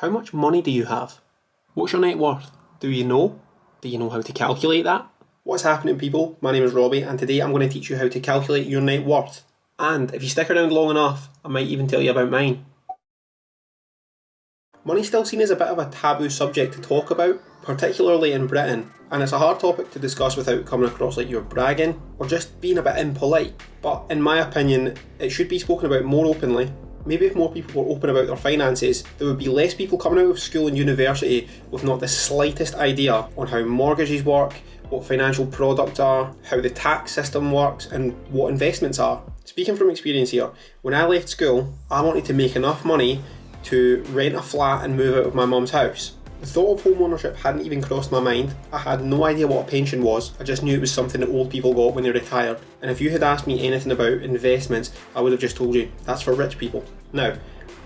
How much money do you have? What's your net worth? Do you know? Do you know how to calculate that? What's happening, people? My name is Robbie, and today I'm going to teach you how to calculate your net worth. And if you stick around long enough, I might even tell you about mine. Money's still seen as a bit of a taboo subject to talk about, particularly in Britain, and it's a hard topic to discuss without coming across like you're bragging or just being a bit impolite. But in my opinion, it should be spoken about more openly. Maybe if more people were open about their finances, there would be less people coming out of school and university with not the slightest idea on how mortgages work, what financial products are, how the tax system works, and what investments are. Speaking from experience here, when I left school, I wanted to make enough money to rent a flat and move out of my mum's house. The thought of home ownership hadn't even crossed my mind. I had no idea what a pension was. I just knew it was something that old people got when they retired. And if you had asked me anything about investments, I would have just told you, that's for rich people. Now,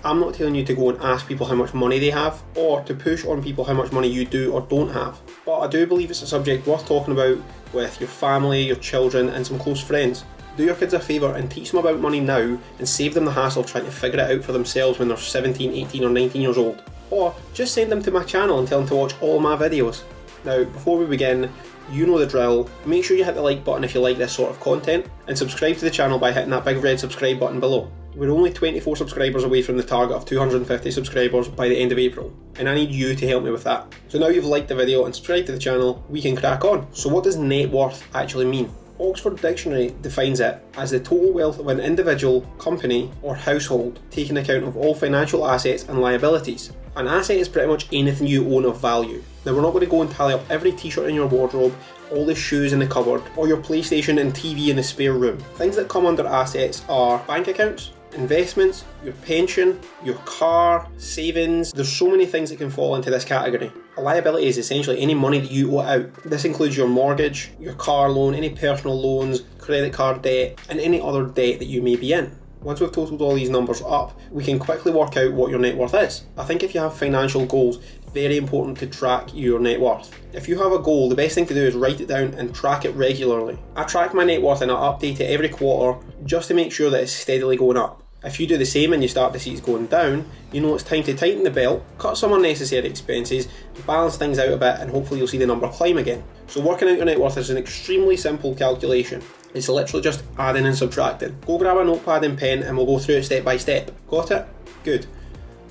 I'm not telling you to go and ask people how much money they have, or to push on people how much money you do or don't have. But I do believe it's a subject worth talking about with your family, your children, and some close friends. Do your kids a favour and teach them about money now and save them the hassle of trying to figure it out for themselves when they're 17, 18 or 19 years old. Or just send them to my channel and tell them to watch all my videos. Now, before we begin, you know the drill. Make sure you hit the like button if you like this sort of content, and subscribe to the channel by hitting that big red subscribe button below. We're only 24 subscribers away from the target of 250 subscribers by the end of April, and I need you to help me with that. So now you've liked the video and subscribed to the channel, we can crack on. So what does net worth actually mean? Oxford Dictionary defines it as the total wealth of an individual, company or household, taking account of all financial assets and liabilities. An asset is pretty much anything you own of value. Now, we're not going to go and tally up every t-shirt in your wardrobe, all the shoes in the cupboard, or your PlayStation and TV in the spare room. Things that come under assets are bank accounts, investments, your pension, your car, savings. There's so many things that can fall into this category. A liability is essentially any money that you owe out. This includes your mortgage, your car loan, any personal loans, credit card debt, and any other debt that you may be in. Once we've totaled all these numbers up, we can quickly work out what your net worth is. I think if you have financial goals, very important to track your net worth. If you have a goal, the best thing to do is write it down and track it regularly. I track my net worth and I update it every quarter just to make sure that it's steadily going up. If you do the same and you start to see it's going down, you know it's time to tighten the belt, cut some unnecessary expenses, balance things out a bit, and hopefully you'll see the number climb again. So working out your net worth is an extremely simple calculation. It's literally just adding and subtracting. Go grab a notepad and pen and we'll go through it step by step. Got it? Good.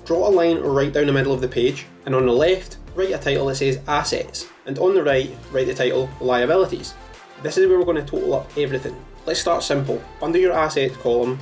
Draw a line right down the middle of the page, and on the left, write a title that says Assets, and on the right, write the title Liabilities. This is where we're going to total up everything. Let's start simple. Under your Assets column,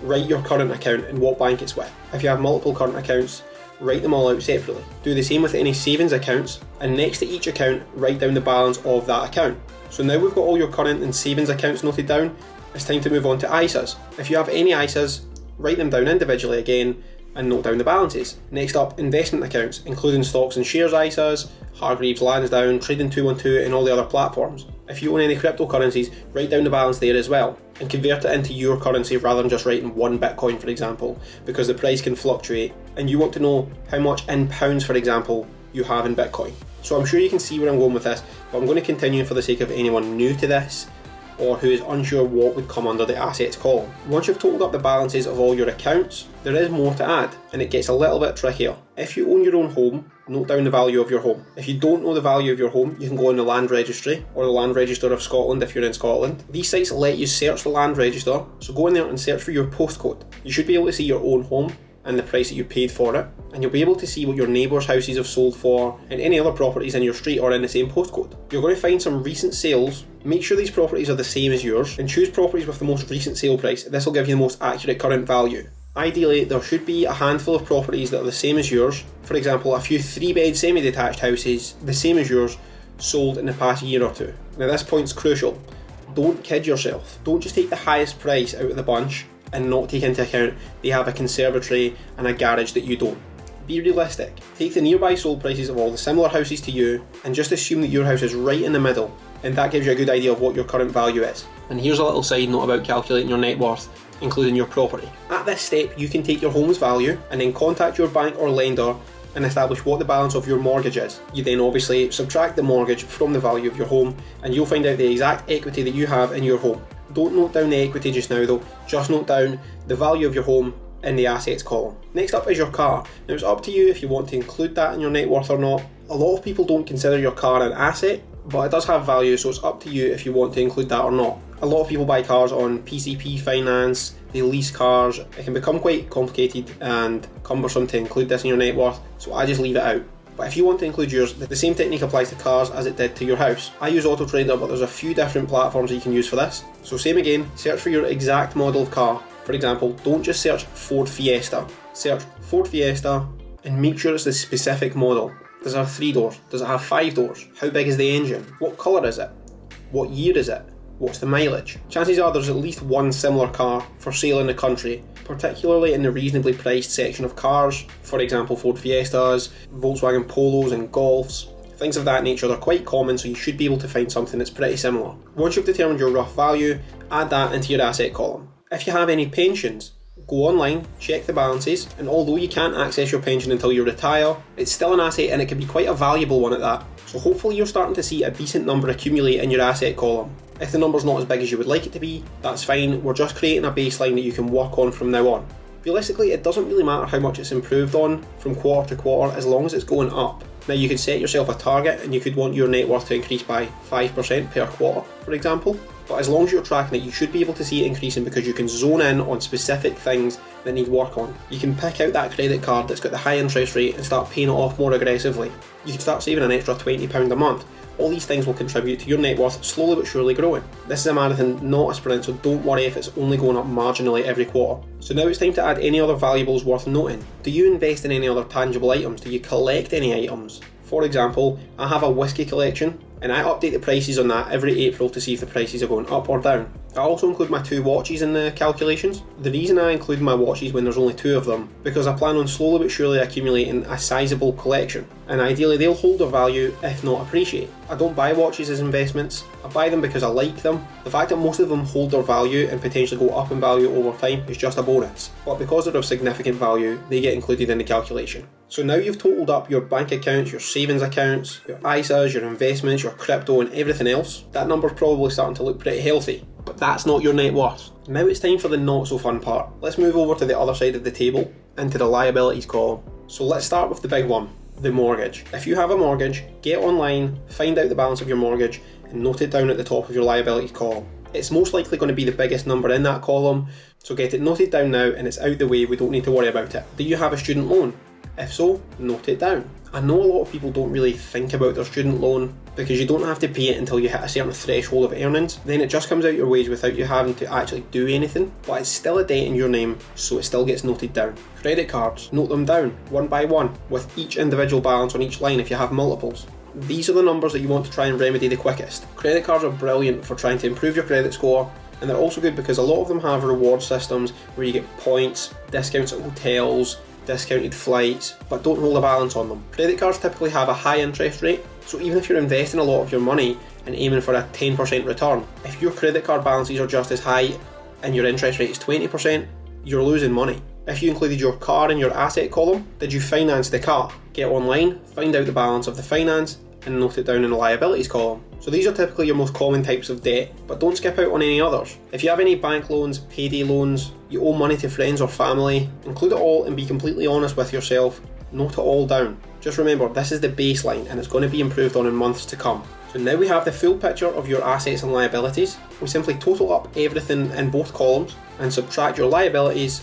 write your current account and what bank it's with. If you have multiple current accounts, write them all out separately. Do the same with any savings accounts, and next to each account, write down the balance of that account. So now we've got all your current and savings accounts noted down, it's time to move on to ISAs. If you have any ISAs, write them down individually again and note down the balances. Next up, investment accounts, including stocks and shares ISAs, Hargreaves Lansdown, Trading 212 and all the other platforms. If you own any cryptocurrencies, write down the balance there as well, and convert it into your currency rather than just writing one Bitcoin, for example, because the price can fluctuate, and you want to know how much in pounds, for example, you have in Bitcoin. So I'm sure you can see where I'm going with this, but I'm going to continue for the sake of anyone new to this, or who is unsure what would come under the assets column. Once you've totaled up the balances of all your accounts, there is more to add, and it gets a little bit trickier. If you own your own home, note down the value of your home. If you don't know the value of your home, you can go on the Land Registry, or the Land Register of Scotland if you're in Scotland. These sites let you search the Land Register, so go in there and search for your postcode. You should be able to see your own home and the price that you paid for it, and you'll be able to see what your neighbours' houses have sold for and any other properties in your street or in the same postcode. You're going to find some recent sales. Make sure these properties are the same as yours and choose properties with the most recent sale price. This will give you the most accurate current value. Ideally, there should be a handful of properties that are the same as yours. For example, a few 3-bed semi-detached houses, the same as yours, sold in the past year or two. Now this point's crucial. Don't kid yourself. Don't just take the highest price out of the bunch and not take into account they have a conservatory and a garage that you don't. Be realistic. Take the nearby sold prices of all the similar houses to you and just assume that your house is right in the middle, and that gives you a good idea of what your current value is. And here's a little side note about calculating your net worth, including your property. At this step, you can take your home's value and then contact your bank or lender and establish what the balance of your mortgage is. You then obviously subtract the mortgage from the value of your home, and you'll find out the exact equity that you have in your home. Don't note down the equity just now though, just note down the value of your home in the assets column. Next up is your car. Now it's up to you if you want to include that in your net worth or not. A lot of people don't consider your car an asset, but it does have value, so it's up to you if you want to include that or not. A lot of people buy cars on PCP finance, they lease cars. It can become quite complicated and cumbersome to include this in your net worth, so I just leave it out. But if you want to include yours, the same technique applies to cars as it did to your house. I use AutoTrader, but there's a few different platforms that you can use for this. So same again, search for your exact model of car. For example, don't just search Ford Fiesta. Search Ford Fiesta and make sure it's the specific model. Does it have 3 doors? Does it have 5 doors? How big is the engine? What colour is it? What year is it? What's the mileage? Chances are there's at least one similar car for sale in the country, particularly in the reasonably priced section of cars. For example, Ford Fiestas, Volkswagen Polos and Golfs. Things of that nature, they're quite common, so you should be able to find something that's pretty similar. Once you've determined your rough value, add that into your asset column. If you have any pensions, go online, check the balances, and although you can't access your pension until you retire, it's still an asset and it can be quite a valuable one at that. So hopefully you're starting to see a decent number accumulate in your asset column. If the number's not as big as you would like it to be, that's fine, we're just creating a baseline that you can work on from now on. Realistically, it doesn't really matter how much it's improved on from quarter to quarter as long as it's going up. Now you could set yourself a target and you could want your net worth to increase by 5% per quarter, for example. But as long as you're tracking it, you should be able to see it increasing because you can zone in on specific things that need work on. You can pick out that credit card that's got the high interest rate and start paying it off more aggressively. You can start saving an extra £20 a month. All these things will contribute to your net worth slowly but surely growing. This is a marathon, not a sprint, so don't worry if it's only going up marginally every quarter. So now it's time to add any other valuables worth noting. Do you invest in any other tangible items? Do you collect any items? For example, I have a whiskey collection and I update the prices on that every April to see if the prices are going up or down. I also include my 2 watches in the calculations. The reason I include my watches when there's only 2 of them, because I plan on slowly but surely accumulating a sizable collection, and ideally they'll hold their value if not appreciate. I don't buy watches as investments, I buy them because I like them. The fact that most of them hold their value and potentially go up in value over time is just a bonus, but because they're of significant value, they get included in the calculation. So now you've totaled up your bank accounts, your savings accounts, your ISAs, your investments, your crypto and everything else, that number's probably starting to look pretty healthy. But that's not your net worth. Now it's time for the not so fun part. Let's move over to the other side of the table, into the liabilities column. So let's start with the big one, the mortgage. If you have a mortgage, get online, find out the balance of your mortgage and note it down at the top of your liabilities column. It's most likely going to be the biggest number in that column, so get it noted down now and it's out the way, we don't need to worry about it. Do you have a student loan? If so, note it down. I know a lot of people don't really think about their student loan because you don't have to pay it until you hit a certain threshold of earnings. Then it just comes out your wage without you having to actually do anything, but it's still a debt in your name, so it still gets noted down. Credit cards, note them down, one by one, with each individual balance on each line if you have multiples. These are the numbers that you want to try and remedy the quickest. Credit cards are brilliant for trying to improve your credit score, and they're also good because a lot of them have reward systems where you get points, discounts at hotels, discounted flights, but don't hold a balance on them. Credit cards typically have a high interest rate, so even if you're investing a lot of your money and aiming for a 10% return, if your credit card balances are just as high and your interest rate is 20%, you're losing money. If you included your car in your asset column, did you finance the car? Get online, find out the balance of the finance, and note it down in the liabilities column. So these are typically your most common types of debt, but don't skip out on any others. If you have any bank loans, payday loans, you owe money to friends or family, include it all and be completely honest with yourself. Note it all down. Just remember, this is the baseline and it's going to be improved on in months to come. So now we have the full picture of your assets and liabilities. We simply total up everything in both columns and subtract your liabilities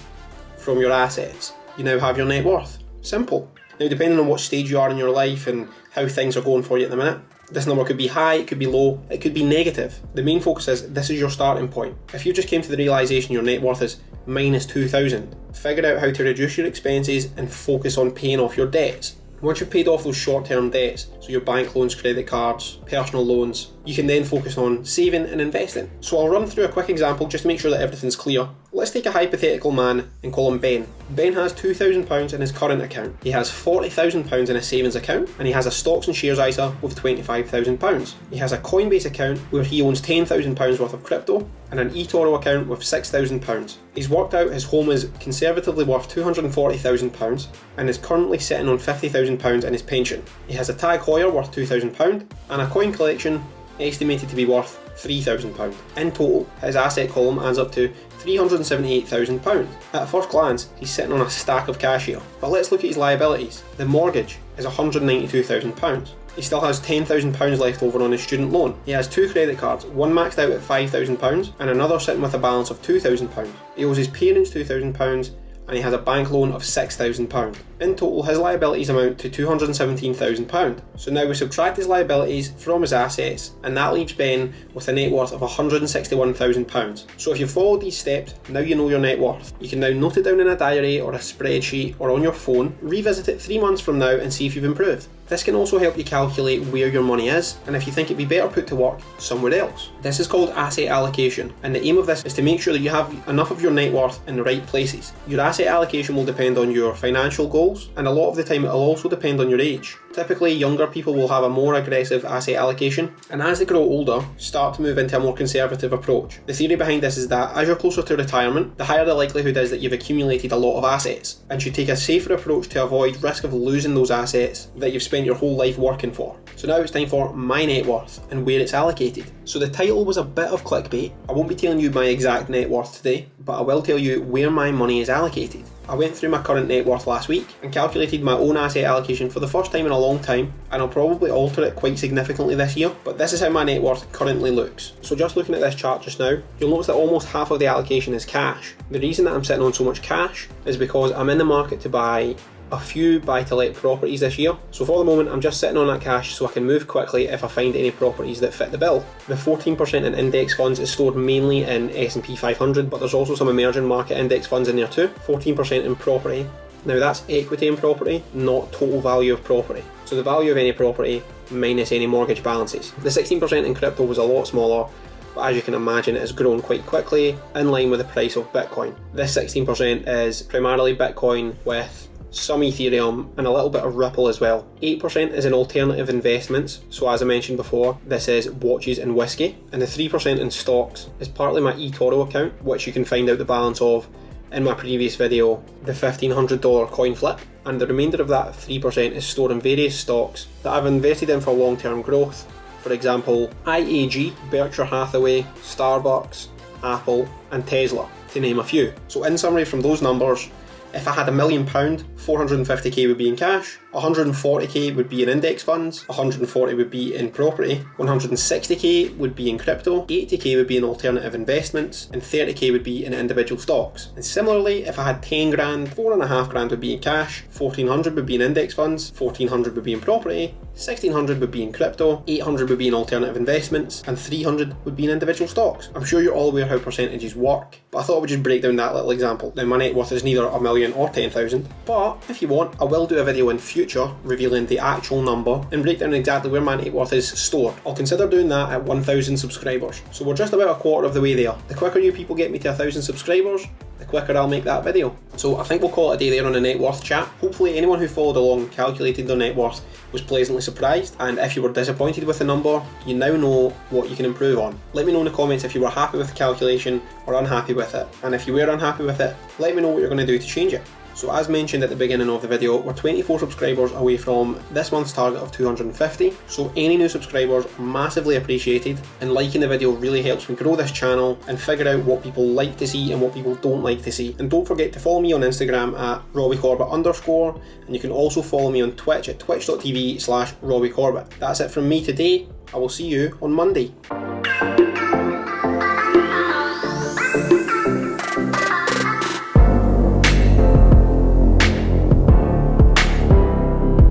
from your assets. You now have your net worth. Simple. Now, depending on what stage you are in your life and how things are going for you at the minute, this number could be high, it could be low, it could be negative. The main focus is this is your starting point. If you just came to the realisation your net worth is minus 2,000, figure out how to reduce your expenses and focus on paying off your debts. Once you've paid off those short-term debts, so your bank loans, credit cards, personal loans, you can then focus on saving and investing. So I'll run through a quick example just to make sure that everything's clear. Let's take a hypothetical man and call him Ben. Ben has £2,000 in his current account. He has £40,000 in a savings account, and he has a stocks and shares ISA with £25,000. He has a Coinbase account where he owns £10,000 worth of crypto, and an Etoro account with £6,000. He's worked out his home is conservatively worth £240,000 and is currently sitting on £50,000 in his pension. He has a Tag Heuer worth £2,000 and a coin collection estimated to be worth £3,000. In total, his asset column adds up to £378,000. At first glance, he's sitting on a stack of cash here. But let's look at his liabilities. The mortgage is £192,000. He still has £10,000 left over on his student loan. He has 2 credit cards, one maxed out at £5,000 and another sitting with a balance of £2,000. He owes his parents £2,000 and he has a bank loan of £6,000. In total, his liabilities amount to £217,000. So now we subtract his liabilities from his assets, and that leaves Ben with a net worth of £161,000. So if you follow these steps, now you know your net worth. You can now note it down in a diary or a spreadsheet or on your phone, revisit it 3 months from now and see if you've improved. This can also help you calculate where your money is, and if you think it'd be better put to work somewhere else. This is called asset allocation, and the aim of this is to make sure that you have enough of your net worth in the right places. Your asset allocation will depend on your financial goals, and a lot of the time it'll also depend on your age. Typically, younger people will have a more aggressive asset allocation, and as they grow older, start to move into a more conservative approach. The theory behind this is that as you're closer to retirement, the higher the likelihood is that you've accumulated a lot of assets, and should take a safer approach to avoid risk of losing those assets that you've spent your whole life working for. So now it's time for my net worth and where it's allocated. So the title was a bit of clickbait. I won't be telling you my exact net worth today, but I will tell you where my money is allocated. I went through my current net worth last week and calculated my own asset allocation for the first time in a long time, and I'll probably alter it quite significantly this year, but this is how my net worth currently looks. So just looking at this chart just now, you'll notice that almost half of the allocation is cash. The reason that I'm sitting on so much cash is because I'm in the market to buy a few buy-to-let properties this year. So for the moment, I'm just sitting on that cash so I can move quickly if I find any properties that fit the bill. The 14% in index funds is stored mainly in S&P 500, but there's also some emerging market index funds in there too. 14% in property. Now that's equity in property, not total value of property. So the value of any property minus any mortgage balances. The 16% in crypto was a lot smaller, but as you can imagine, it has grown quite quickly in line with the price of Bitcoin. This 16% is primarily Bitcoin with some Ethereum and a little bit of Ripple as well. 8% is in alternative investments, so as I mentioned before, this is watches and whiskey, and the 3% in stocks is partly my Etoro account, which you can find out the balance of in my previous video, the $1,500 coin flip, and the remainder of that 3% is stored in various stocks that I've invested in for long-term growth. For example, IAG, Berkshire Hathaway, Starbucks, Apple and Tesla, to name a few. So in summary from those numbers, if I had £1 million, 450k would be in cash, 140k would be in index funds, 140 would be in property, 160k would be in crypto, 80k would be in alternative investments, and 30k would be in individual stocks. And similarly, if I had 10 grand, 4.5 grand would be in cash, 1400 would be in index funds, 1400 would be in property, 1600 would be in crypto, 800 would be in alternative investments, and 300 would be in individual stocks. I'm sure you're all aware how percentages work, but I thought I would just break down that little example. Now my net worth is neither $1 million or 10,000, but if you want, I will do a video in future revealing the actual number and break down exactly where my net worth is stored. I'll consider doing that at 1,000 subscribers. So we're just about a quarter of the way there. The quicker you people get me to 1,000 subscribers, the quicker I'll make that video. So I think we'll call it a day there on the net worth chat. Hopefully anyone who followed along and calculated their net worth was pleasantly surprised, and if you were disappointed with the number, you now know what you can improve on. Let me know in the comments if you were happy with the calculation or unhappy with it, and if you were unhappy with it, let me know what you're going to do to change it. So as mentioned at the beginning of the video, we're 24 subscribers away from this month's target of 250, so any new subscribers are massively appreciated, and liking the video really helps me grow this channel and figure out what people like to see and what people don't like to see. And don't forget to follow me on Instagram at Robbie Corbett _, and you can also follow me on Twitch at twitch.tv/Robbie Corbett. That's it from me today. I will see you on Monday.